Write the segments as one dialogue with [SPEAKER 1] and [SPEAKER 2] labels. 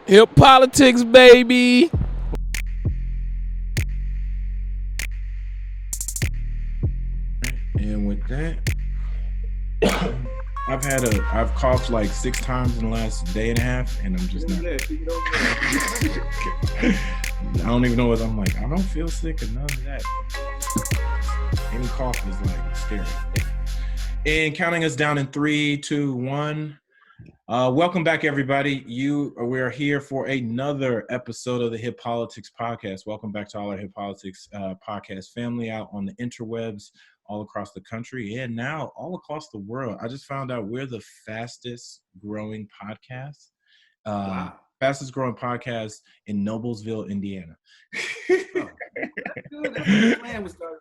[SPEAKER 1] Hip politics, baby.
[SPEAKER 2] And with that, I've coughed like 6 times in the last day and a half, and I'm just not. I don't even know what I'm like. I don't feel sick or none of that. Any cough is like scary. And counting us down in 3, 2, 1. Welcome back, everybody. We're here for another episode of the Hip Politics Podcast. Welcome back to all our Hip Politics podcast family out on the interwebs, all across the country, and now all across the world. I just found out we're the fastest growing podcast.
[SPEAKER 3] Wow.
[SPEAKER 2] Fastest growing podcast in Noblesville, Indiana.
[SPEAKER 3] Oh, that's good. That's where the plan was started.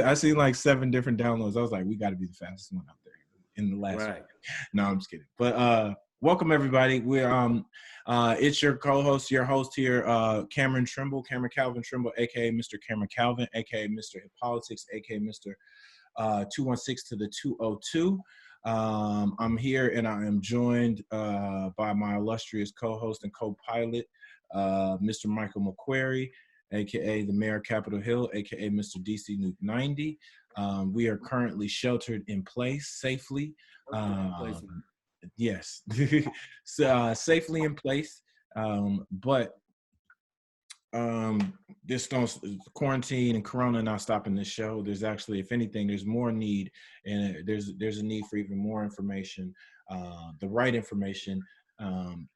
[SPEAKER 2] I see like 7 different downloads. I was like, we got to be the fastest one out there in the last
[SPEAKER 3] Right.
[SPEAKER 2] week. No, I'm just kidding. But welcome everybody. We're it's your co-host, your host here, Cameron Calvin Trimble, aka Mr. Cameron Calvin, aka Mr. Hip Politics, aka Mr. 216 to the 202. I'm here and I am joined by my illustrious co-host and co-pilot, Mr. Michael McQuarrie, aka the Mayor of Capitol Hill, aka Mr. DC Nuke 90. We are currently sheltered in place safely. Yes, so, safely in place. But this don't quarantine and Corona not stopping this show. There's actually, if anything, there's more need, and there's a need for even more information, the right information.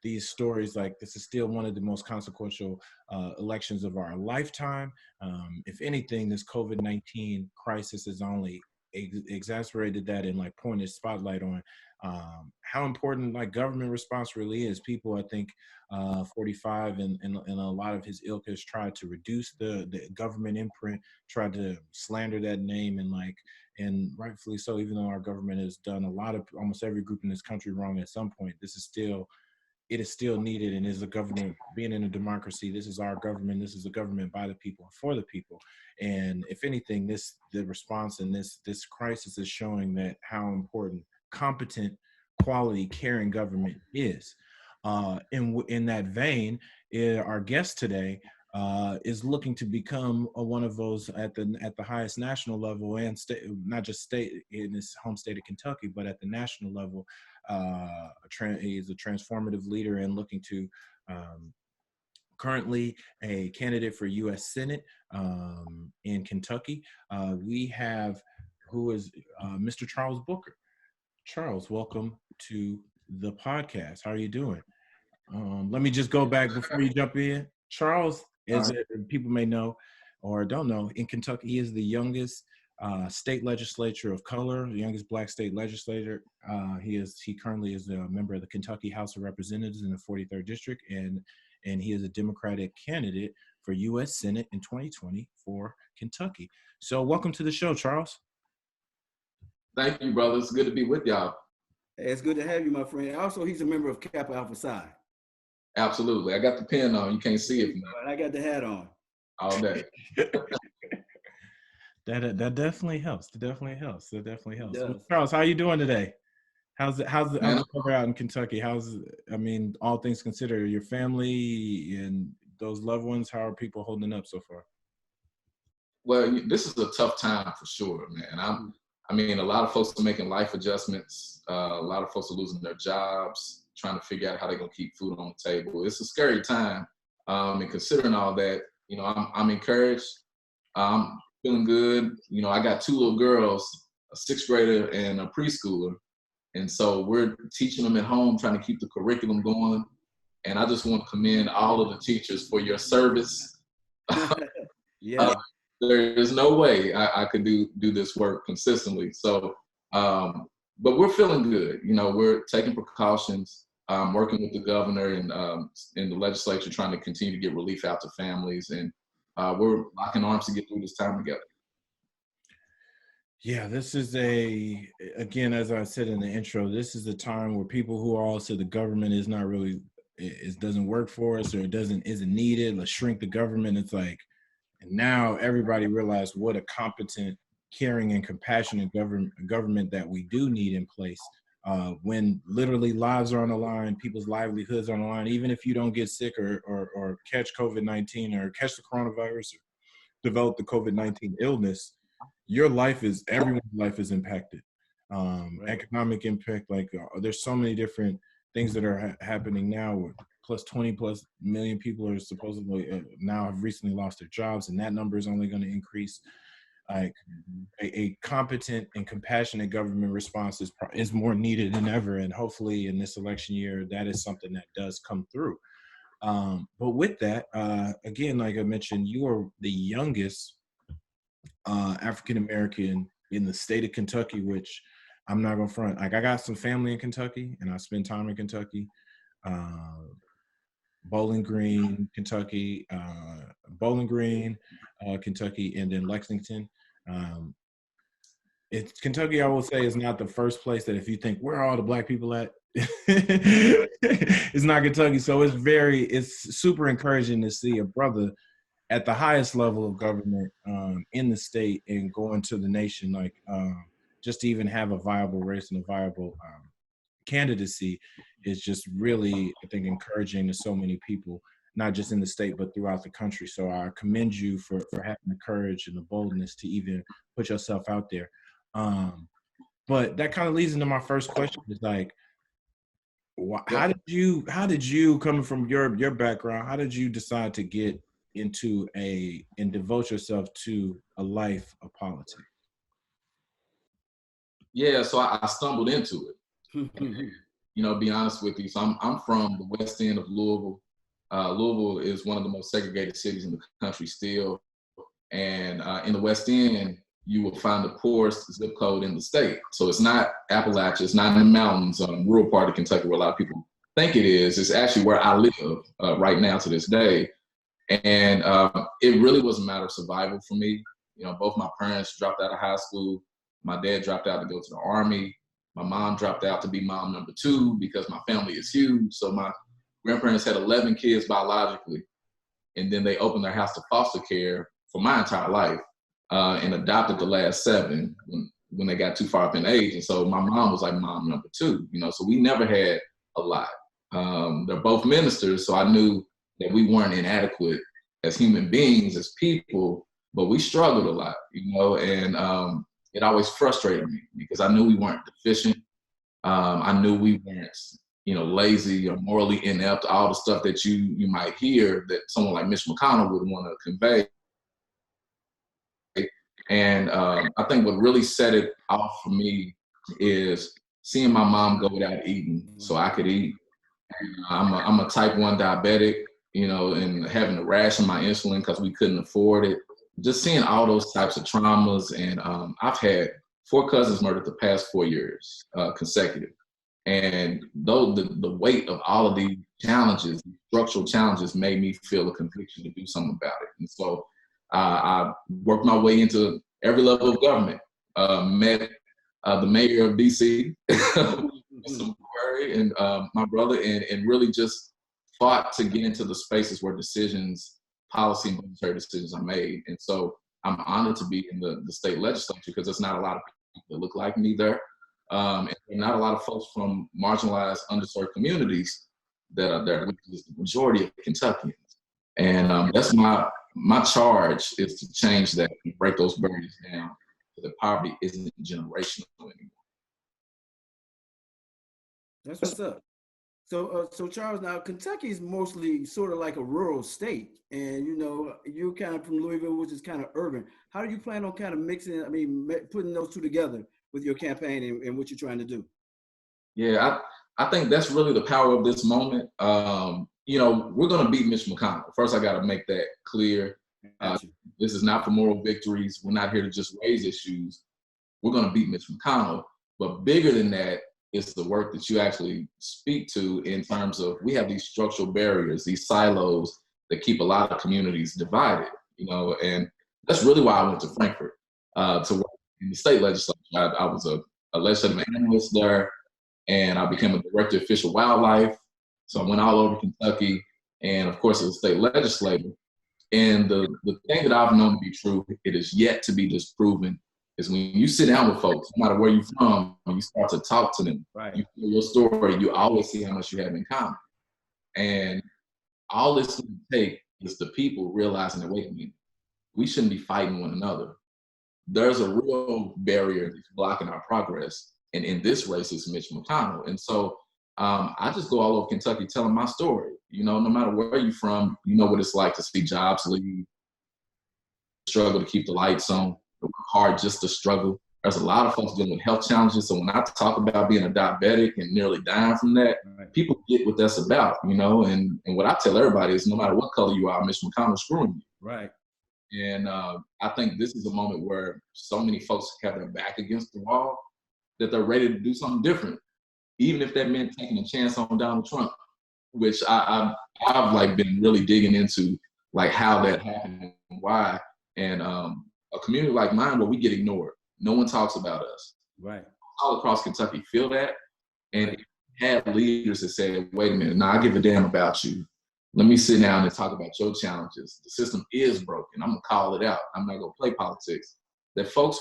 [SPEAKER 2] These stories, like this, is still one of the most consequential elections of our lifetime. If anything, this COVID-19 crisis has only exacerbated that and like pointed spotlight on how important like government response really is. People, I think 45 and a lot of his ilk has tried to reduce the government imprint, tried to slander that name, and rightfully so, even though our government has done a lot of almost every group in this country wrong at some point. It is still needed, and is a government, being in a democracy, this is our government. This is a government by the people and for the people. And if anything, the response in this crisis is showing that how important competent, quality, caring government is. In that vein, our guest today is looking to become one of those at the highest national level, and not just state in his home state of Kentucky, but at the national level. He's a transformative leader and looking to currently a candidate for U.S. Senate in Kentucky. We have Mr. Charles Booker. Charles, welcome to the podcast. How are you doing? Let me just go back before you jump in. Charles, as people may know or don't know, in Kentucky, he is the youngest state legislature of color, the youngest Black state legislator. He currently is a member of the Kentucky House of Representatives in the 43rd District, and he is a Democratic candidate for U.S. Senate in 2020 for Kentucky. So welcome to the show, Charles.
[SPEAKER 4] Thank you, brother. It's good to be with y'all.
[SPEAKER 3] Hey, it's good to have you, my friend. Also, he's a member of Kappa Alpha Psi.
[SPEAKER 4] Absolutely. I got the pen on. You can't see it.
[SPEAKER 3] I got the hat on.
[SPEAKER 4] All day.
[SPEAKER 2] That definitely helps. That definitely helps.
[SPEAKER 3] Well,
[SPEAKER 2] Charles, how are you doing today? How's the weather out in Kentucky? All things considered, your family and those loved ones, how are people holding up so far?
[SPEAKER 4] Well, this is a tough time for sure, man. A lot of folks are making life adjustments. A lot of folks are losing their jobs, trying to figure out how they're going to keep food on the table. It's a scary time. And considering all that, I'm encouraged. I'm feeling good. I got 2 little girls, a 6th grader and a preschooler. And so we're teaching them at home, trying to keep the curriculum going. And I just want to commend all of the teachers for your service.
[SPEAKER 3] Yeah.
[SPEAKER 4] There is no way I could do this work consistently. So, but we're feeling good. We're taking precautions, working with the governor and in the legislature, trying to continue to get relief out to families. And we're locking arms to get through this time together.
[SPEAKER 2] Yeah, this is again, as I said in the intro, this is a time where people who all say the government is not really, it doesn't work for us, or isn't needed, let's shrink the government. It's like, and now everybody realized what a competent, caring, and compassionate government that we do need in place. when literally lives are on the line, people's livelihoods are on the line, even if you don't get sick or catch COVID-19 or catch the coronavirus or develop the COVID-19 illness, everyone's life is impacted. Economic impact, there's so many different things that are happening now. Plus 20 plus million people are supposedly now have recently lost their jobs, and that number is only going to increase. Like a competent and compassionate government response is more needed than ever, and hopefully in this election year that is something that does come through. But with that, again, like I mentioned, you are the youngest African American in the state of Kentucky, which I'm not gonna front. Like, I got some family in Kentucky, and I spend time in Kentucky. Bowling Green, Kentucky, Kentucky, and then Lexington. Kentucky, I will say, is not the first place that if you think, where are all the Black people at? It's not Kentucky. So it's super encouraging to see a brother at the highest level of government in the state and going to the nation, just to even have a viable race and a viable candidacy is just really, I think, encouraging to so many people, not just in the state, but throughout the country. So I commend you for having the courage and the boldness to even put yourself out there. But that kind of leads into my first question is how did you coming from your background, how did you decide to get into and devote yourself to a life of politics?
[SPEAKER 4] Yeah, so I stumbled into it. Be honest with you. So I'm from the west end of Louisville. Louisville is one of the most segregated cities in the country still. And in the west end, you will find the poorest zip code in the state. So it's not Appalachia, it's not in the mountains, rural part of Kentucky where a lot of people think it is. It's actually where I live right now to this day. And it really was a matter of survival for me. Both my parents dropped out of high school. My dad dropped out to go to the Army. My mom dropped out to be mom number 2 because my family is huge. So my grandparents had 11 kids biologically, and then they opened their house to foster care for my entire life and adopted the last 7 when they got too far up in age. And so my mom was like mom number 2, so we never had a lot. They're both ministers, so I knew that we weren't inadequate as human beings, as people, but we struggled a lot, and it always frustrated me because I knew we weren't deficient. I knew we weren't, lazy or morally inept, all the stuff that you might hear that someone like Mitch McConnell would want to convey. And I think what really set it off for me is seeing my mom go without eating so I could eat. I'm a type 1 diabetic, and having to ration my insulin because we couldn't afford it. Just seeing all those types of traumas. And I've had 4 cousins murdered the past 4 years consecutive. And though the weight of all of these challenges, structural challenges, made me feel a conviction to do something about it. And so I worked my way into every level of government, met the mayor of DC, and my brother, and really just fought to get into the spaces where policy and budgetary decisions are made. And so I'm honored to be in the state legislature because there's not a lot of people that look like me there. And not a lot of folks from marginalized, underserved communities that are there, which is the majority of Kentuckians. And that's my charge, is to change that and break those barriers down so that poverty isn't generational anymore.
[SPEAKER 3] That's what's up. So Charles, now Kentucky is mostly sort of like a rural state, and you're kind of from Louisville, which is kind of urban. How do you plan on kind of putting those two together with your campaign and what you're trying to do?
[SPEAKER 4] Yeah, I think that's really the power of this moment. We're going to beat Mitch McConnell. First, I got to make that clear. This is not for moral victories. We're not here to just raise issues. We're going to beat Mitch McConnell. But bigger than that, it's the work that you actually speak to in terms of, we have these structural barriers, these silos that keep a lot of communities divided, and that's really why I went to Frankfurt to work in the state legislature. I was a legislative analyst there, and I became a director of fish and wildlife. So I went all over Kentucky, and of course, as a state legislator. And the thing that I've known to be true, it is yet to be disproven, is when you sit down with folks, no matter where you're from, when you start to talk to them,
[SPEAKER 3] Right.
[SPEAKER 4] you tell your story, you always see how much you have in common. And all this will take is the people realizing that, wait a minute, we shouldn't be fighting one another. There's a real barrier that's blocking our progress. And in this race, it's Mitch McConnell. And so I just go all over Kentucky telling my story. You know, no matter where you're from, you know what it's like to see jobs leave, struggle to keep the lights on, work hard just to struggle. There's a lot of folks dealing with health challenges. So when I talk about being a diabetic and nearly dying from that,
[SPEAKER 3] Right.
[SPEAKER 4] people get what that's about, you know. And what I tell everybody is no matter what color you are, Mitch McConnell's screwing you.
[SPEAKER 3] Right.
[SPEAKER 4] And I think this is a moment where so many folks have their back against the wall that they're ready to do something different, even if that meant taking a chance on Donald Trump, which I've like been really digging into, like how that happened and why. And a community like mine where we get ignored, no one talks about us.
[SPEAKER 3] Right.
[SPEAKER 4] All across Kentucky feel that, and had leaders that said, "Wait a minute, now I give a damn about you. Let me sit down and talk about your challenges. The system is broken. I'm gonna call it out. I'm not gonna play politics." That folks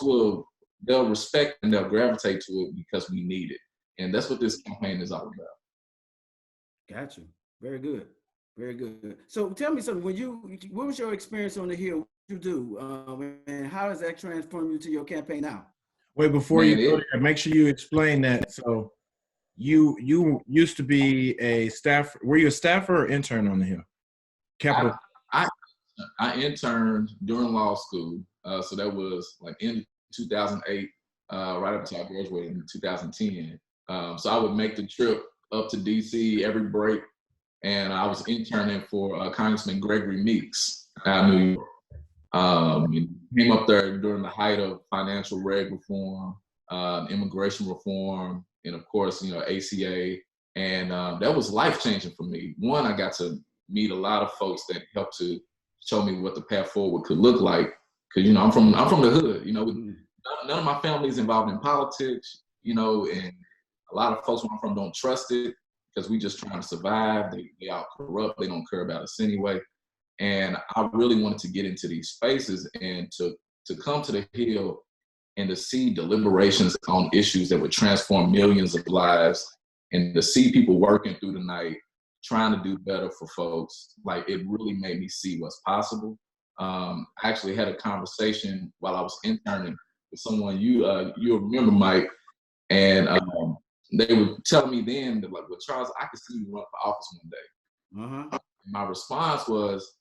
[SPEAKER 4] they'll respect and they'll gravitate to it because we need it. And that's what this campaign is all about.
[SPEAKER 3] Gotcha. Very good. Very good. So tell me something. What was your experience on the Hill? What you do, and how does that transform you to your campaign now?
[SPEAKER 2] Wait, before you go there, make sure you explain that. So you used to be a staff. Were you a staffer or intern on the Hill? Capitol.
[SPEAKER 4] I interned during law school. So that was like in 2008, right up until I graduated in 2010. So I would make the trip up to DC every break, and I was interning for Congressman Gregory Meeks out of New York. Came up there during the height of financial reg reform, immigration reform, and of course, you know, ACA. And that was life-changing for me. One, I got to meet a lot of folks that helped to show me what the path forward could look like. Cause you know, I'm from the hood, you know, none of my family is involved in politics, you know, and a lot of folks where I'm from don't trust it because we just trying to survive. They all corrupt. They don't care about us anyway. And I really wanted to get into these spaces and to come to the Hill and to see deliberations on issues that would transform millions of lives, and to see people working through the night, trying to do better for folks. Like, it really made me see what's possible. I actually had a conversation while I was interning with someone you'll remember, Mike, and they were telling me then that, like, well, Charles, I could see you run for office one day. My response was,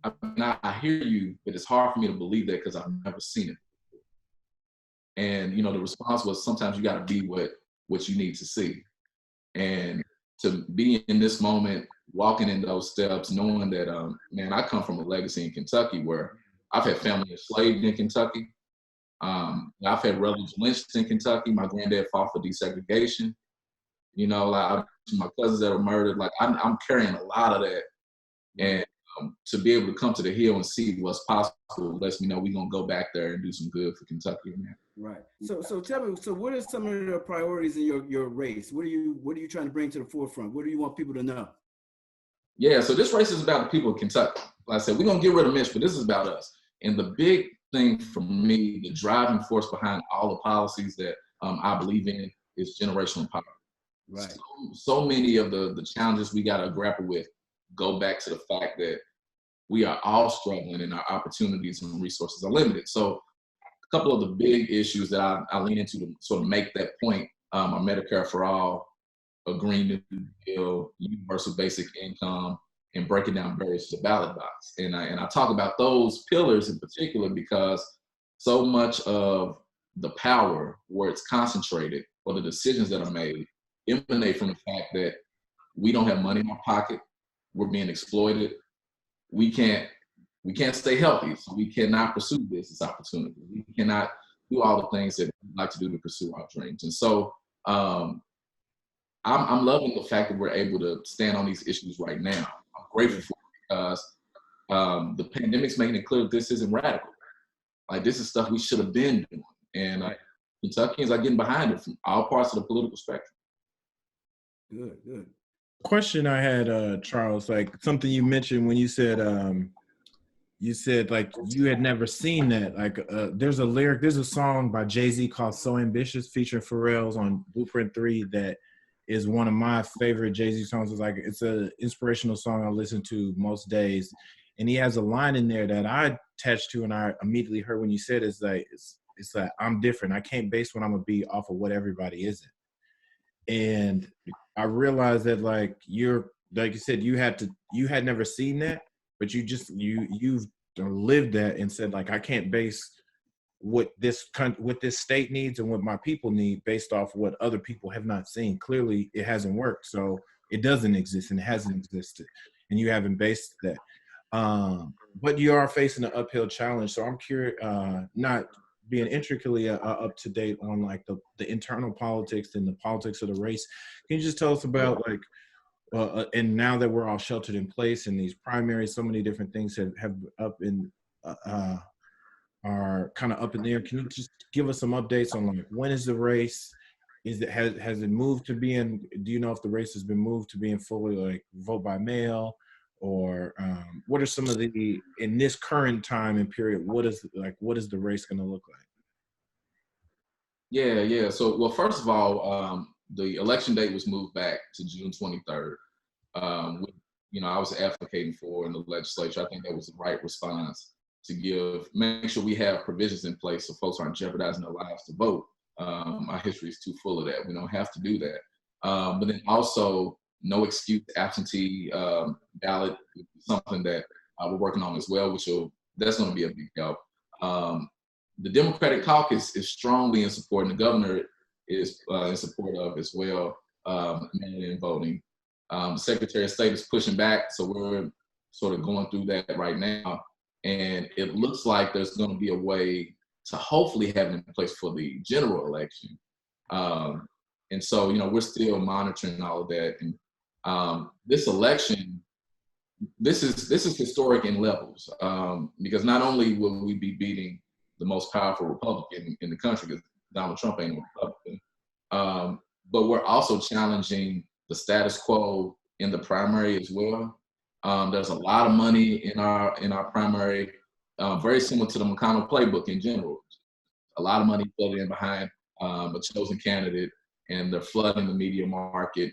[SPEAKER 4] I hear you, but it's hard for me to believe that because I've never seen it. And, you know, the response was, sometimes you got to be what you need to see. And to be in this moment, walking in those steps, knowing that, man, I come from a legacy in Kentucky where I've had family enslaved in Kentucky. I've had relatives lynched in Kentucky. My granddad fought for desegregation. You know, like my cousins that were murdered. Like, I'm carrying a lot of that. And to be able to come to the Hill and see what's possible lets me know we're gonna go back there and do some good for Kentucky, man.
[SPEAKER 3] Right. So tell me, so what are some of the priorities in your race? What are you trying to bring to the forefront? What do you want people to know?
[SPEAKER 4] Yeah, so this race is about the people of Kentucky. Like I said, we're gonna get rid of Mitch, but this is about us. And the big thing for me, the driving force behind all the policies that I believe in, is generational power.
[SPEAKER 3] Right.
[SPEAKER 4] So many of the challenges we gotta grapple with go back to the fact that we are all struggling and our opportunities and resources are limited. So a couple of the big issues that I lean into to sort of make that point are Medicare for all, a Green New Deal, universal basic income, and breaking down barriers to the ballot box. And I talk about those pillars in particular because so much of the power where it's concentrated or the decisions that are made emanate from the fact that we don't have money in our pocket, we're being exploited, we can't stay healthy, so we cannot pursue business opportunities. We cannot do all the things that we'd like to do to pursue our dreams. And so I'm loving the fact that we're able to stand on these issues right now. I'm grateful for it because the pandemic's making it clear that this isn't radical. Like, this is stuff we should have been doing. And Kentuckians are getting behind it from all parts of the political spectrum.
[SPEAKER 3] Good.
[SPEAKER 2] Question I had, Charles, like something you mentioned when you said you said like you had never seen that. Like there's a song by Jay-Z called So Ambitious featuring Pharrell's on Blueprint 3 that is one of my favorite Jay-Z songs. It's an inspirational song I listen to most days. And he has a line in there that I attached to and I immediately heard when you said it's like I'm different. I can't base what I'm gonna be off of what everybody isn't. And I realized that like you said, you had never seen that, but you've lived that and said like I can't base what this state needs and what my people need based off what other people have not seen. Clearly it hasn't worked, so it doesn't exist and it hasn't existed, and you haven't based that. But you are facing an uphill challenge, so I'm curious, not being intricately up to date on like the internal politics and the politics of the race. Can you just tell us about like and now that we're all sheltered in place and these primaries, so many different things have up in are kind of up in the air. Can you just give us some updates on like when is the race? Has it moved to being? Do you know if the race has been moved to being fully like vote by mail, or what are some of the in this current time and period? What is the race going to look like?
[SPEAKER 4] Yeah. So, well, first of all, the election date was moved back to June 23rd. I was advocating for in the legislature. I think that was the right response to make sure we have provisions in place so folks aren't jeopardizing their lives to vote. Our history is too full of that. We don't have to do that. But then also, no excuse absentee ballot is something that we're working on as well, that's going to be a big help. The Democratic caucus is strongly in support, and the governor is in support of as well, mail-in voting. The Secretary of State is pushing back, so we're sort of going through that right now. And it looks like there's going to be a way to hopefully have it in place for the general election. And so, we're still monitoring all of that. And this election, this is historic in levels, because not only will we be beating the most powerful Republican in the country, because Donald Trump ain't a Republican, but we're also challenging the status quo in the primary as well. There's a lot of money in our primary, very similar to the McConnell playbook in general. A lot of money flooded in behind a chosen candidate, and they're flooding the media market,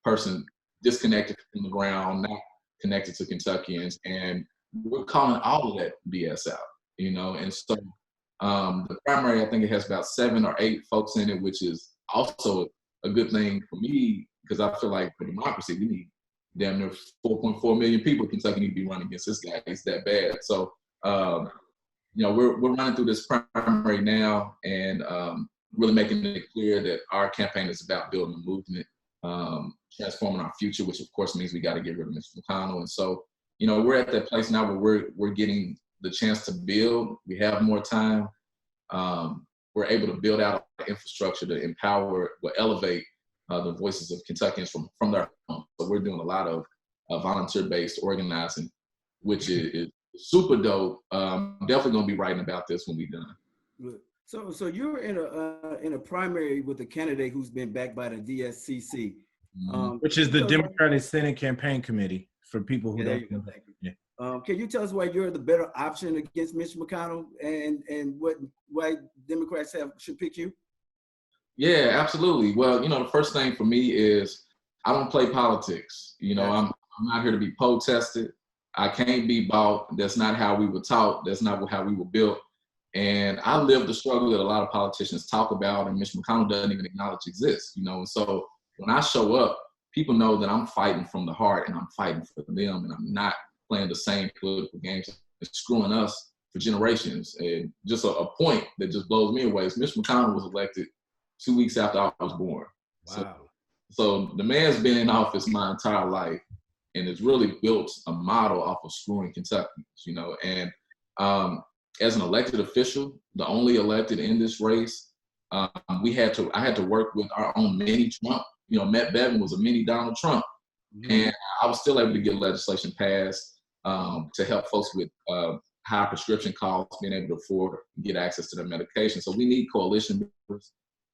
[SPEAKER 4] person disconnected from the ground, not connected to Kentuckians, and we're calling all of that BS out, And so the primary, I think it has about 7 or 8 folks in it, which is also a good thing for me, because I feel like for democracy, we need damn near 4.4 million people Kentucky need to be running against this guy. It's that bad. So, we're running through this primary now and really making it clear that our campaign is about building a movement, transforming our future, which of course means we got to get rid of Mitch McConnell. And so, we're at that place now where we're getting the chance to build. We have more time. We're able to build out infrastructure to empower, will elevate the voices of Kentuckians from their home. So we're doing a lot of volunteer-based organizing, which is super dope. Definitely gonna be writing about this when we're done.
[SPEAKER 3] So you're in a primary with a candidate who's been backed by the DSCC,
[SPEAKER 2] which is the Democratic Senate Campaign Committee for people who don't know. Yeah.
[SPEAKER 3] Can you tell us why you're the better option against Mitch McConnell, and why Democrats should pick you? Yeah,
[SPEAKER 4] absolutely. Well, the first thing for me is I don't play politics. I'm not here to be protested. I can't be bought. That's not how we were taught. That's not how we were built. And I live the struggle that a lot of politicians talk about, and Mitch McConnell doesn't even acknowledge exists. And so when I show up, people know that I'm fighting from the heart and I'm fighting for them, and I'm not playing the same political games and screwing us for generations. And just a point that just blows me away is Mitch McConnell was elected 2 weeks after I was born.
[SPEAKER 3] Wow.
[SPEAKER 4] So the man's been in office my entire life and has really built a model off of screwing Kentuckians, And as an elected official, the only elected in this race, I had to work with our own mini Trump. Matt Bevin was a mini Donald Trump. Mm-hmm. And I was still able to get legislation passed to help folks with high prescription costs, being able to afford and get access to their medication. So we need coalition members,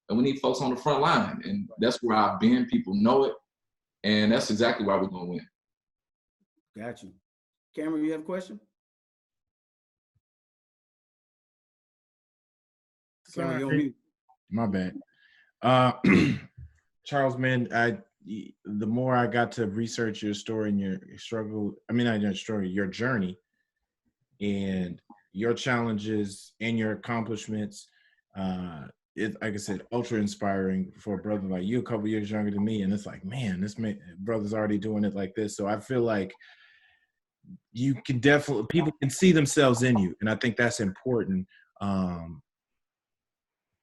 [SPEAKER 4] and we need folks on the front line. And that's where I've been. People know it. And that's exactly why we're going to win.
[SPEAKER 3] Got you. Cameron, you have a question? Colonel, you're on mute.
[SPEAKER 2] My bad. Charles, man, the more I got to research your story and your struggle, I mean, not your story, your journey and your challenges and your accomplishments, like I said, ultra inspiring for a brother like you, a couple years younger than me. And it's like, man, brother's already doing it like this. So I feel like you can definitely, people can see themselves in you. And I think that's important.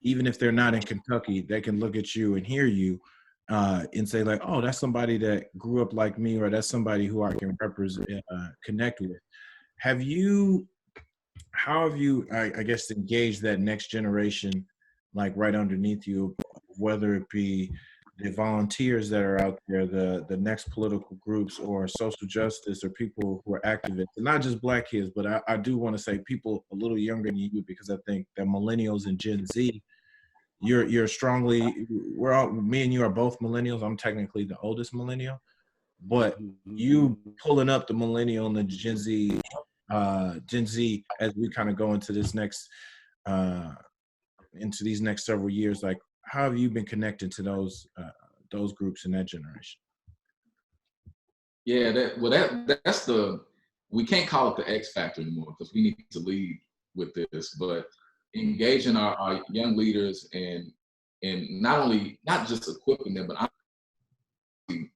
[SPEAKER 2] Even if they're not in Kentucky, they can look at you and hear you and say like, oh, that's somebody that grew up like me, or that's somebody who I can connect with. How have you, I guess, engaged that next generation, like right underneath you, whether it be the volunteers that are out there, the next political groups or social justice or people who are activists, and not just Black kids, but I do want to say people a little younger than you, because I think that millennials and Gen Z, you're strongly, me and you are both millennials. I'm technically the oldest millennial, but you pulling up the millennial and the Gen Z as we kind of go into this next, into these next several years. Like, how have you been connected to those groups in that generation?
[SPEAKER 4] Yeah, that's we can't call it the X factor anymore, because we need to lead with this, but engaging our young leaders and not just equipping them, but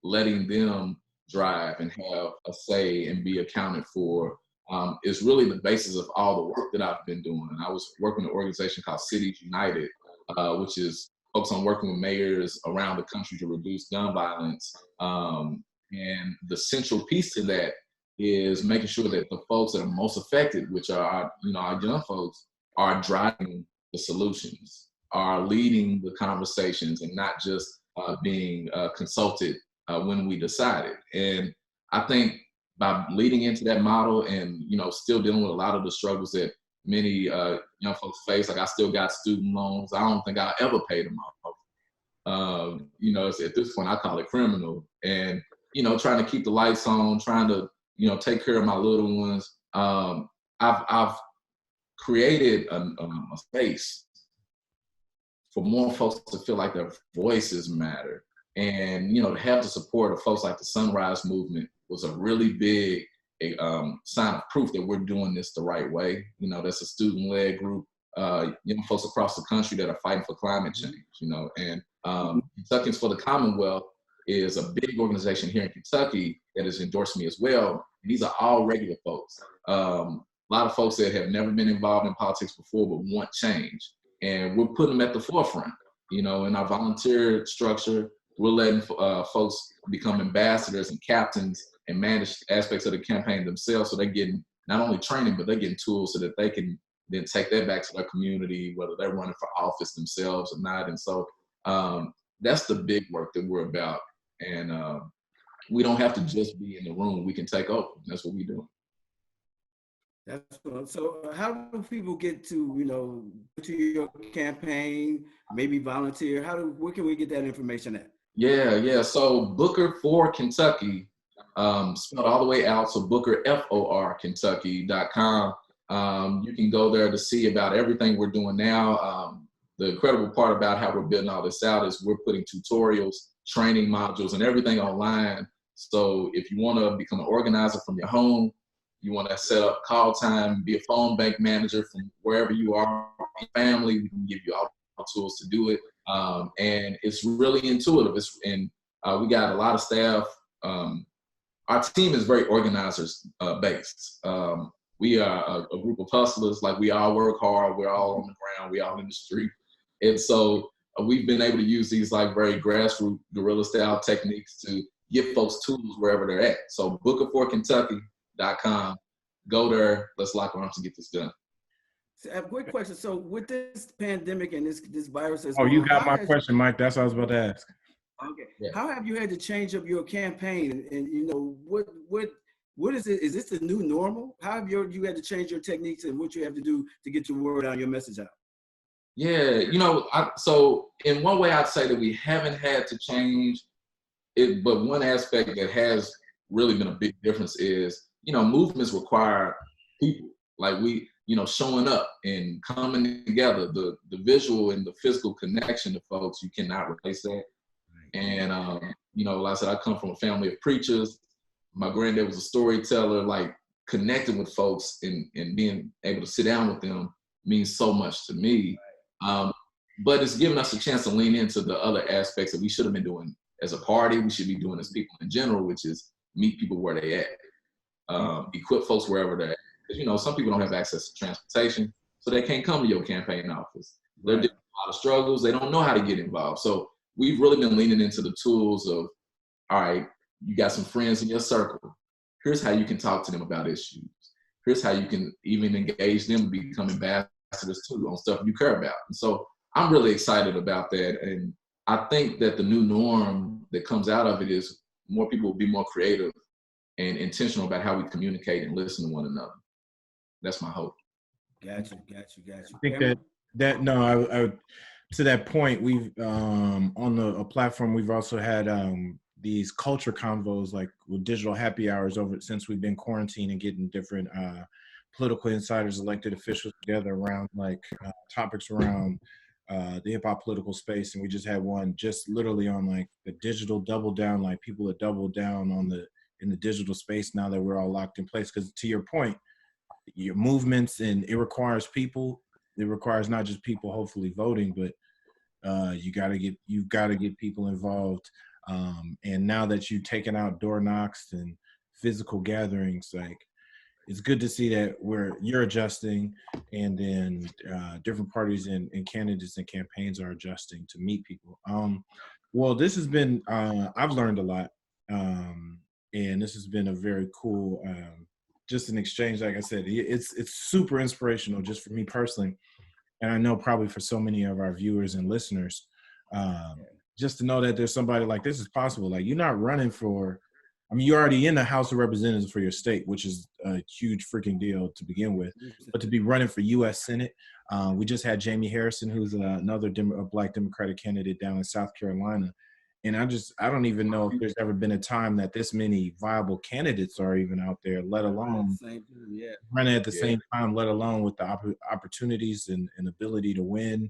[SPEAKER 4] letting them drive and have a say and be accounted for is really the basis of all the work that I've been doing. And I was working with an organization called Cities United, which is focused on working with mayors around the country to reduce gun violence. And the central piece to that is making sure that the folks that are most affected, which are our young folks, are driving the solutions, are leading the conversations, and not just being consulted when we decided. And I think by leading into that model and, still dealing with a lot of the struggles that many young folks face, like I still got student loans. I don't think I'll ever pay them off. At this point, I call it criminal. And, trying to keep the lights on, trying to, take care of my little ones. I've created a space for more folks to feel like their voices matter. And, to have the support of folks like the Sunrise Movement was a really big sign of proof that we're doing this the right way. That's a student-led group, young folks across the country that are fighting for climate change, and Kentuckians for the Commonwealth is a big organization here in Kentucky that has endorsed me as well. And these are all regular folks. A lot of folks that have never been involved in politics before but want change. And we're putting them at the forefront. In our volunteer structure, we're letting folks become ambassadors and captains and manage aspects of the campaign themselves. So they're getting not only training, but they're getting tools so that they can then take that back to their community, whether they're running for office themselves or not. And so that's the big work that we're about. And we don't have to just be in the room. We can take over. That's what we do.
[SPEAKER 3] That's cool. So how do people get to, to your campaign, maybe volunteer? Where can we get that information at?
[SPEAKER 4] Yeah. So Booker for Kentucky, spelled all the way out. So Booker, FOR, Kentcky.com. You can go there to see about everything we're doing now. The incredible part about how we're building all this out is we're putting tutorials, training modules, and everything online. So if you want to become an organizer from your home, you want to set up call time, be a phone bank manager from wherever you are, family, we can give you all the tools to do it. And it's really intuitive. We got a lot of staff. Our team is very organizers based. We are a group of hustlers. Like, we all work hard. We're all on the ground. We all in the street. And so we've been able to use these like very grassroots guerrilla style techniques to give folks tools wherever they're at. So bookerforkentucky.com. Go there. Let's lock arms and get this done.
[SPEAKER 3] So I have a quick question. So with this pandemic and this virus,
[SPEAKER 2] you got my question, Mike. That's what I was about to ask.
[SPEAKER 3] Okay.
[SPEAKER 4] Yeah.
[SPEAKER 3] How have you had to change up your campaign? And what is it? Is this the new normal? How have you had to change your techniques and what you have to do to get your word out, your message out?
[SPEAKER 4] Yeah, so in one way I'd say that we haven't had to change it, but one aspect that has really been a big difference is, movements require people. Like, showing up and coming together, the visual and the physical connection to folks, you cannot replace that. And, like I said, I come from a family of preachers. My granddad was a storyteller. Like, connecting with folks and being able to sit down with them means so much to me. But it's given us a chance to lean into the other aspects that we should have been doing as a party, we should be doing as people in general, which is meet people where they at, equip folks wherever they're at. Because, some people don't have access to transportation, so they can't come to your campaign office. They're dealing with a lot of struggles. They don't know how to get involved. So we've really been leaning into the tools of, all right, you got some friends in your circle. Here's how you can talk to them about issues. Here's how you can even engage them to become ambassadors too on stuff you care about. And so I'm really excited about that. And I think that the new norm that comes out of it is more people will be more creative and intentional about how we communicate and listen to one another. That's my hope.
[SPEAKER 3] Gotcha.
[SPEAKER 2] I think I to that point, we've on a platform, we've also had these culture convos, like with digital happy hours over since we've been quarantined, and getting different political insiders, elected officials together around like topics around the hip hop political space. And we just had one just literally on like the digital double down, like people that double down in the digital space now that we're all locked in place. Because to your point, your movements, and it requires people. It requires not just people hopefully voting, but you've got to get people involved. And now that you've taken out door knocks and physical gatherings, like, it's good to see that you're adjusting, and then different parties and candidates and campaigns are adjusting to meet people. Well, this has been, I've learned a lot, and this has been a very cool, just an exchange. Like I said, it's super inspirational just for me personally, and I know probably for so many of our viewers and listeners, just to know that there's somebody like this is possible. Like, you're not running for, you're already in the House of Representatives for your state, which is a huge freaking deal to begin with. But to be running for U.S. Senate, we just had Jamie Harrison, who's another Black Democratic candidate down in South Carolina. And I don't even know if there's ever been a time that this many viable candidates are even out there, let alone running at the same time, let alone with the opportunities and ability to win,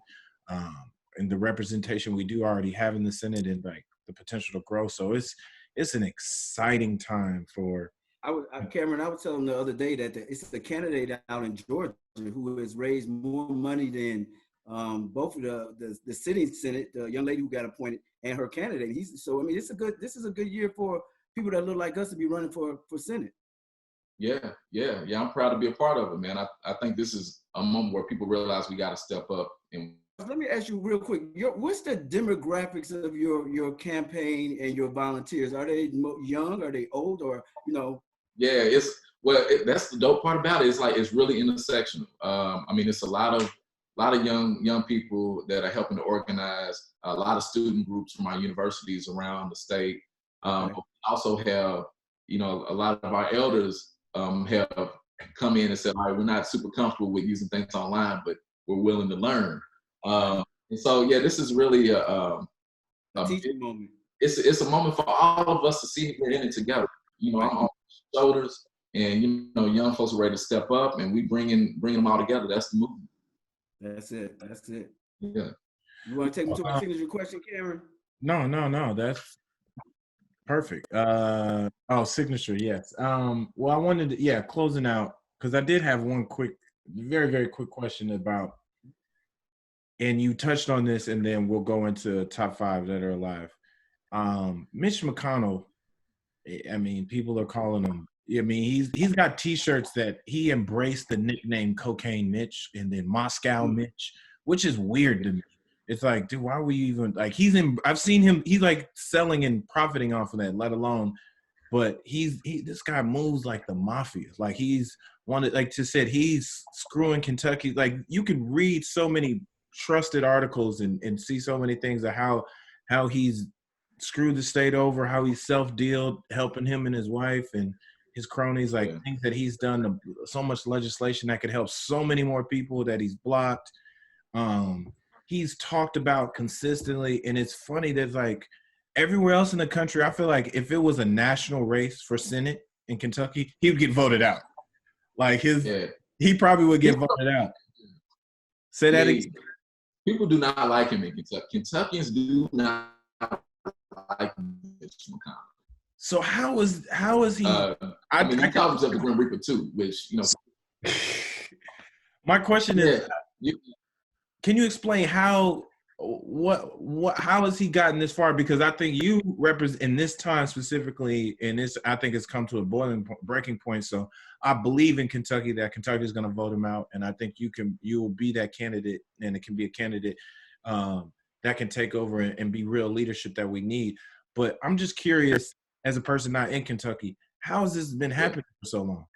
[SPEAKER 2] and the representation we do already have in the Senate, and like the potential to grow. So it's an exciting time for.
[SPEAKER 3] Cameron, I was telling him the other day that it's the candidate out in Georgia who has raised more money than both of the sitting Senate, the young lady who got appointed, and her candidate. This is a good year for people that look like us to be running for Senate. Yeah.
[SPEAKER 4] I'm proud to be a part of it, man. I think this is a moment where people realize we got to step up. And
[SPEAKER 3] let me ask you real quick, what's the demographics of your campaign and your volunteers? Are they young? Are they old? Or,
[SPEAKER 4] Yeah, that's the dope part about it. It's like, it's really intersectional. It's a lot of young people that are helping to organize, a lot of student groups from our universities around the state. But we also have, a lot of our elders have come in and said, all right, we're not super comfortable with using things online, but we're willing to learn. And so, this is really a
[SPEAKER 3] teaching moment.
[SPEAKER 4] It's a moment for all of us to see we're in it together. I'm on shoulders, and young folks are ready to step up, and we bring them all together. That's the movement.
[SPEAKER 3] That's it.
[SPEAKER 4] Yeah.
[SPEAKER 3] You want to take me to a signature question, Cameron?
[SPEAKER 2] No. That's perfect. Signature, yes. Well, I wanted to, closing out, because I did have one very, very quick question about, and you touched on this, and then we'll go into top 5 that are alive. Mitch McConnell, people are calling him, he's got T-shirts that he embraced the nickname Cocaine Mitch and then Moscow Mitch, which is weird to me. It's like, dude, why were you even, like, I've seen him, he's like selling and profiting off of that, let alone, but this guy moves like the mafia. Like, he's wanted, like to said, he's screwing Kentcky. Like, you could read so many trusted articles and see so many things of how he's screwed the state over, how he's self-dealed, helping him and his wife and his cronies, things that he's done, so much legislation that could help so many more people that he's blocked. He's talked about consistently, and it's funny that like everywhere else in the country, I feel like if it was a national race for Senate in Kentcky, he would get voted out. Like He probably would get voted out. Say that again.
[SPEAKER 4] People do not like him in Kentucky. Kentuckians do not like Mitch McConnell.
[SPEAKER 2] So how is he?
[SPEAKER 4] I mean, he calls himself the Grim Reaper too, which, you know.
[SPEAKER 2] My question is, can you explain how has he gotten this far? Because I think you represent in this time specifically, and this I think it's come to a breaking point. So I believe in Kentucky that Kentucky is going to vote him out, and I think you will be that candidate, and it can be a candidate that can take over and be real leadership that we need. But I'm just curious, as a person not in Kentucky, how has this been happening for so long?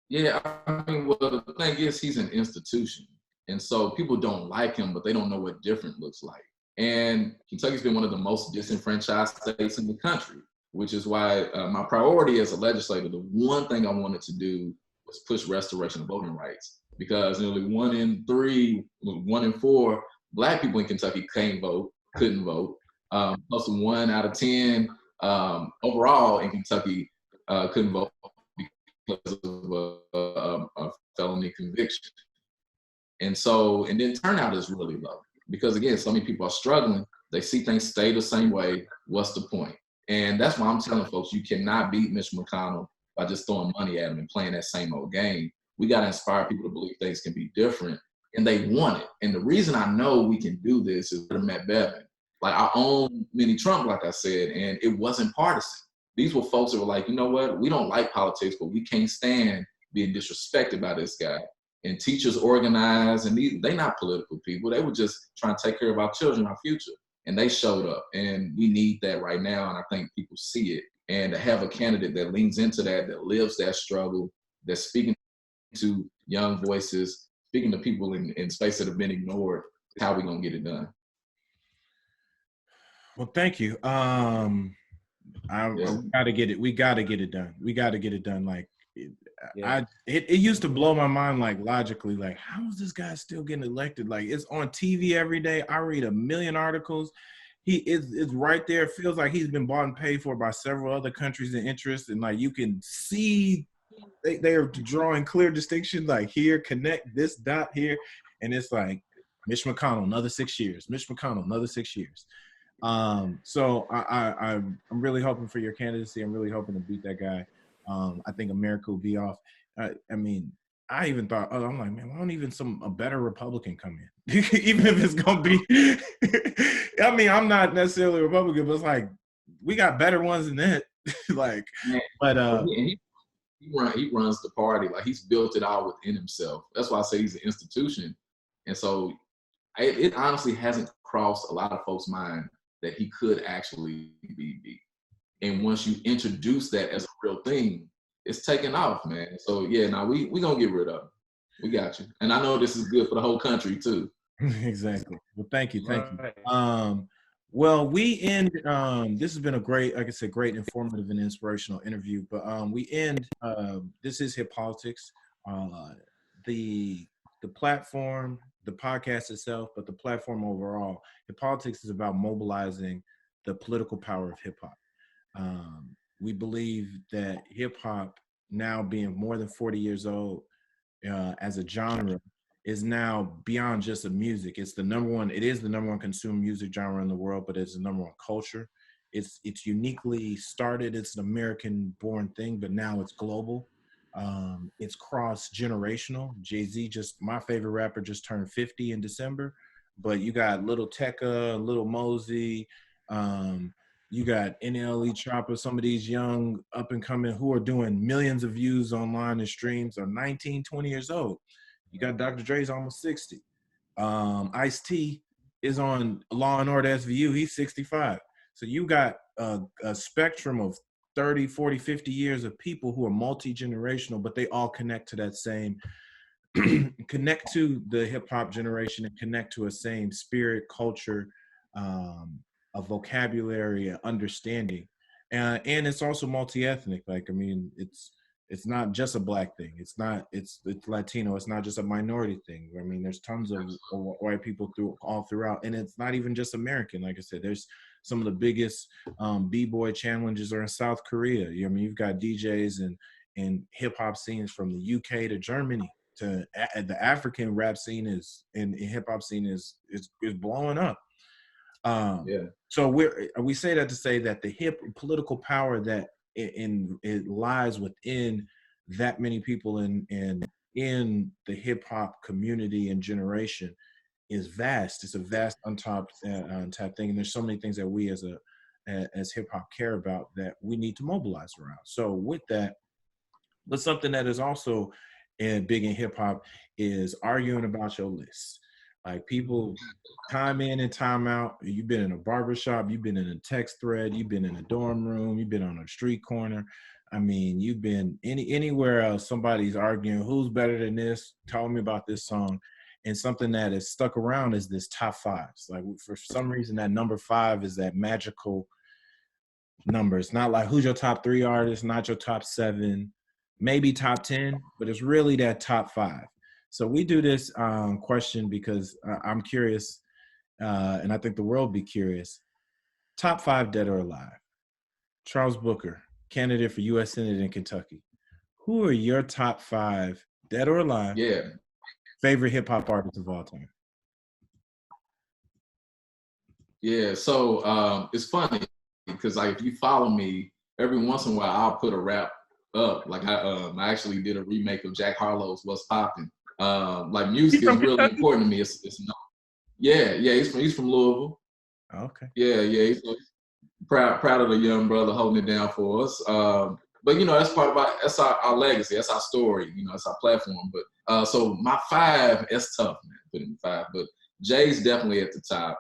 [SPEAKER 4] Yeah, I mean, well, the thing is, he's an institution. And so people don't like him, but they don't know what different looks like. And Kentucky's been one of the most disenfranchised states in the country, which is why my priority as a legislator, the one thing I wanted to do was push restoration of voting rights. Because nearly 1 in 4 Black people in Kentucky couldn't vote. Plus 1 out of 10 overall in Kentucky couldn't vote because of a felony conviction. And then turnout is really low because, again, so many people are struggling. They see things stay the same way. What's the point? And that's why I'm telling folks, you cannot beat Mitch McConnell by just throwing money at him and playing that same old game. We got to inspire people to believe things can be different, and they want it. And the reason I know we can do this is I met Bevin. Like, I own Mini Trump, like I said, and it wasn't partisan. These were folks that were like, you know what? We don't like politics, but we can't stand being disrespected by this guy. And teachers organized, and they're not political people. They were just trying to take care of our children, our future. And they showed up, and we need that right now, and I think people see it. And to have a candidate that leans into that lives that struggle, that's speaking to young voices, speaking to people in space that have been ignored, is how we're going to get it done.
[SPEAKER 2] Well, thank you. We gotta get it. We gotta get it done. We gotta get it done. Like, it used to blow my mind, like, logically, like, how is this guy still getting elected? Like, it's on TV every day. I read a million articles. He is right there. It feels like he's been bought and paid for by several other countries and interests, and like you can see they are drawing clear distinctions. Like, here, connect this dot here, and it's like Mitch McConnell, another 6 years. Mitch McConnell, another 6 years. So I'm really hoping for your candidacy. I'm really hoping to beat that guy. I think America will be off. I mean, I even thought, I'm like, man, why don't even a better Republican come in? Even if it's going to be, I mean, I'm not necessarily a Republican, but it's like, we got better ones than that. Like, but
[SPEAKER 4] he runs the party. Like, he's built it all within himself. That's why I say he's an institution. And so it honestly hasn't crossed a lot of folks' mind that he could actually be beat. And once you introduce that as a real thing, it's taken off, man. So yeah, now we gonna get rid of him. We got you. And I know this is good for the whole country too.
[SPEAKER 2] Exactly. Well, thank you. Well, we end. This has been a great, like I said, great, informative and inspirational interview. But we end. This is Hip Politics. The platform, the podcast itself, but the platform overall. Hip Politics is about mobilizing the political power of hip hop. We believe that hip hop, now being more than 40 years old as a genre, is now beyond just a music. It's the number one. It is the number one consumed music genre in the world, but it's the number one culture. It's uniquely started. It's an American-born thing, but now it's global. It's cross-generational. Jay-Z, my favorite rapper, just turned 50 in December. But you got Little Tecca, Little Mosey. You got NLE Chopper, some of these young up-and-coming who are doing millions of views online and streams are 19, 20 years old. You got Dr. Dre's almost 60. Ice-T is on Law & Order SVU. He's 65. So you got a spectrum of 30, 40, 50 years of people who are multi-generational, but they all connect to that same, connect to the hip-hop generation and connect to a same spirit, culture, a vocabulary, a understanding, and it's also multi-ethnic. Like, I mean, it's not just a Black thing. It's Latino. It's not just a minority thing. I mean, there's tons of white people all throughout, and it's not even just American. Like I said, there's some of the biggest b-boy challenges are in South Korea. I mean, you've got DJs in hip hop scenes from the UK to Germany to the African rap scene is and hip hop scene is blowing up. So we say that to say that the political power that it lies within that many people in the hip hop community and generation is vast. It's a vast untapped thing, and there's so many things that we as hip hop care about that we need to mobilize around. So with that, but something that is also big in hip hop is arguing about your list. Like people time in and time out, you've been in a barbershop, you've been in a text thread, you've been in a dorm room, you've been on a street corner. I mean, you've been anywhere else, somebody's arguing, who's better than this? Tell me about this song. And something that is stuck around is this top fives. Like for some reason, that number 5 is that magical number. It's not like who's your top 3 artists, not your top 7, maybe top 10, but it's really that top 5. So we do this question because I'm curious, and I think the world be curious. Top 5 dead or alive. Charles Booker, candidate for U.S. Senate in Kentucky. Who are your top 5 dead or alive? Favorite hip hop artists of all time?
[SPEAKER 4] Yeah, so it's funny because like if you follow me, every once in a while I'll put a rap up. Like I actually did a remake of Jack Harlow's "What's Poppin'." Like music is really important to me. It's he's from Louisville.
[SPEAKER 2] Okay.
[SPEAKER 4] Yeah, he's proud of the young brother holding it down for us. But you know, that's part of that's our legacy, that's our story, you know, it's our platform. But so my 5, it's tough, man, putting 5, but Jay's definitely at the top.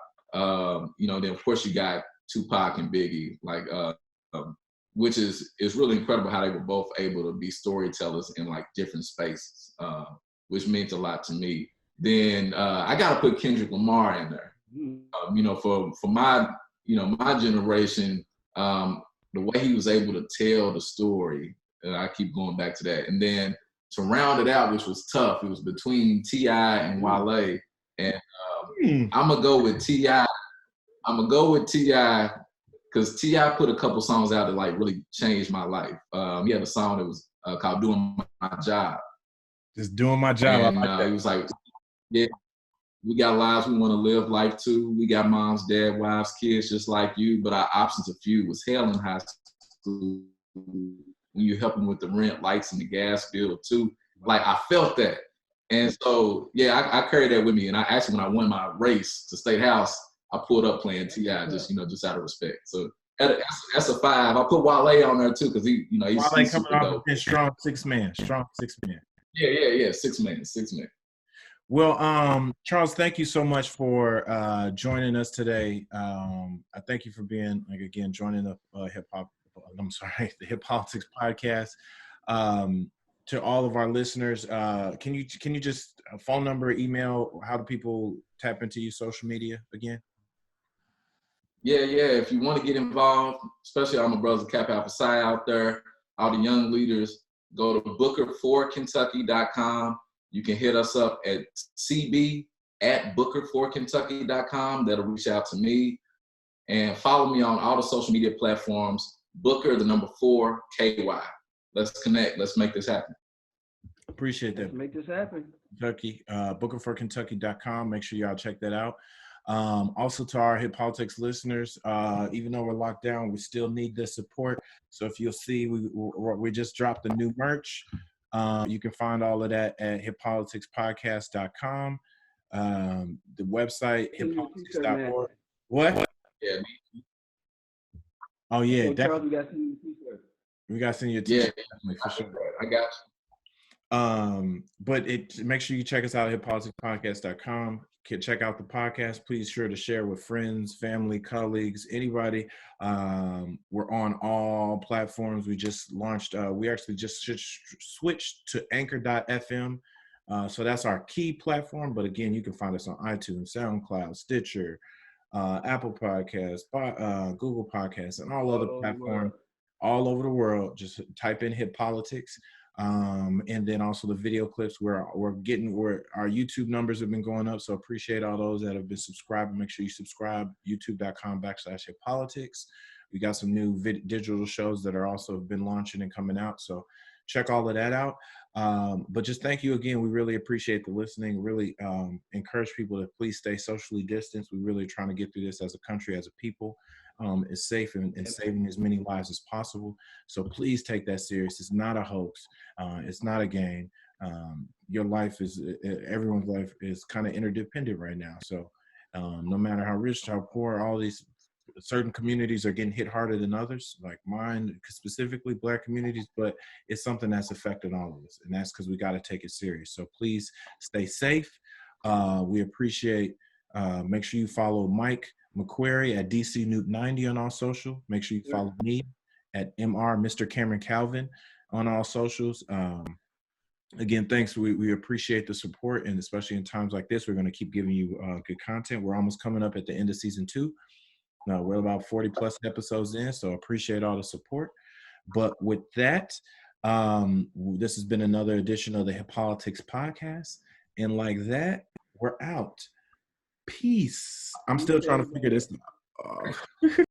[SPEAKER 4] You know, then of course you got Tupac and Biggie, like which is really incredible how they were both able to be storytellers in like different spaces, which means a lot to me. Then I gotta put Kendrick Lamar in there. You know, for my generation, the way he was able to tell the story, and I keep going back to that. And then to round it out, which was tough, it was between T.I. and Wale. And I'm gonna go with T.I. Because T.I. put a couple songs out that like really changed my life. He had a song that was called "Doing My Job."
[SPEAKER 2] Just doing my job.
[SPEAKER 4] And he was like, "Yeah, we got lives we want to live life too. We got moms, dad, wives, kids just like you, but our options are few. Was hell in high school when you help them with the rent, lights, and the gas bill too." Like I felt that. And so, yeah, I carried that with me. And I actually, when I won my race to State House, I pulled up playing T.I. just out of respect. So that's a 5. I put Wale on there too because he's
[SPEAKER 2] Wale
[SPEAKER 4] super
[SPEAKER 2] coming
[SPEAKER 4] dope.
[SPEAKER 2] off a strong six man.
[SPEAKER 4] Yeah, 6 man.
[SPEAKER 2] Well, Charles, thank you so much for joining us today. I thank you for being joining the the Hip Politics podcast. To all of our listeners, can you just phone number, email, how do people tap into your social media again?
[SPEAKER 4] Yeah. If you want to get involved, especially all my brothers Cap Alpha Psi out there, all the young leaders, go to booker4kentucky.com. You can hit us up at cb@booker4kentucky.com. That'll reach out to me. And follow me on all the social media platforms, Booker, the number 4, KY. Let's connect. Let's make this happen.
[SPEAKER 2] Appreciate that.
[SPEAKER 3] Let's make this happen.
[SPEAKER 2] Kentucky, booker4kentucky.com. Make sure y'all check that out. Also to our Hip Politics listeners, even though we're locked down, we still need the support. So if you'll see, we just dropped the new merch. You can find all of that at hippoliticspodcast.com. The website, hippolitics.org. What?
[SPEAKER 4] Yeah.
[SPEAKER 2] Oh, yeah.
[SPEAKER 3] Charles, we got to send you a t-shirt.
[SPEAKER 2] We got to send you a t-shirt.
[SPEAKER 4] Yeah,
[SPEAKER 2] for sure.
[SPEAKER 4] I got you.
[SPEAKER 2] But make sure you check us out at hippoliticspodcast.com. Check out the podcast. Please sure to share with friends, family, colleagues, anybody. We're on all platforms. We just launched. We actually just switched to anchor.fm. So that's our key platform. But again, you can find us on iTunes, SoundCloud, Stitcher, Apple Podcasts, Google Podcasts, and all other platforms all over the world. Just type in Hip Politics. And then also the video clips where our YouTube numbers have been going up. So appreciate all those that have been subscribing. Make sure you subscribe, youtube.com/hippolitics. We got some new digital shows that are also been launching and coming out. So check all of that out. But just thank you again. We really appreciate the listening. Really encourage people to please stay socially distanced. We're really trying to get through this as a country, as a people. Is safe and saving as many lives as possible. So please take that serious. It's not a hoax. It's not a game. Your life is, everyone's life is kind of interdependent right now. So no matter how rich, how poor, all these certain communities are getting hit harder than others, like mine, specifically Black communities, but it's something that's affected all of us. And that's because we got to take it serious. So please stay safe. We appreciate, make sure you follow Micth McQuarrie at DC Nuke 90 on all social. Make sure you follow me at Mr. Cameron Calvin on all socials. Again, thanks. We appreciate the support, and especially in times like this, we're going to keep giving you good content. We're almost coming up at the end of season 2. We're about 40 plus episodes in, so appreciate all the support. But with that, this has been another edition of the Hip Politics Podcast, and like that, we're out. Peace. I'm still trying to figure this out.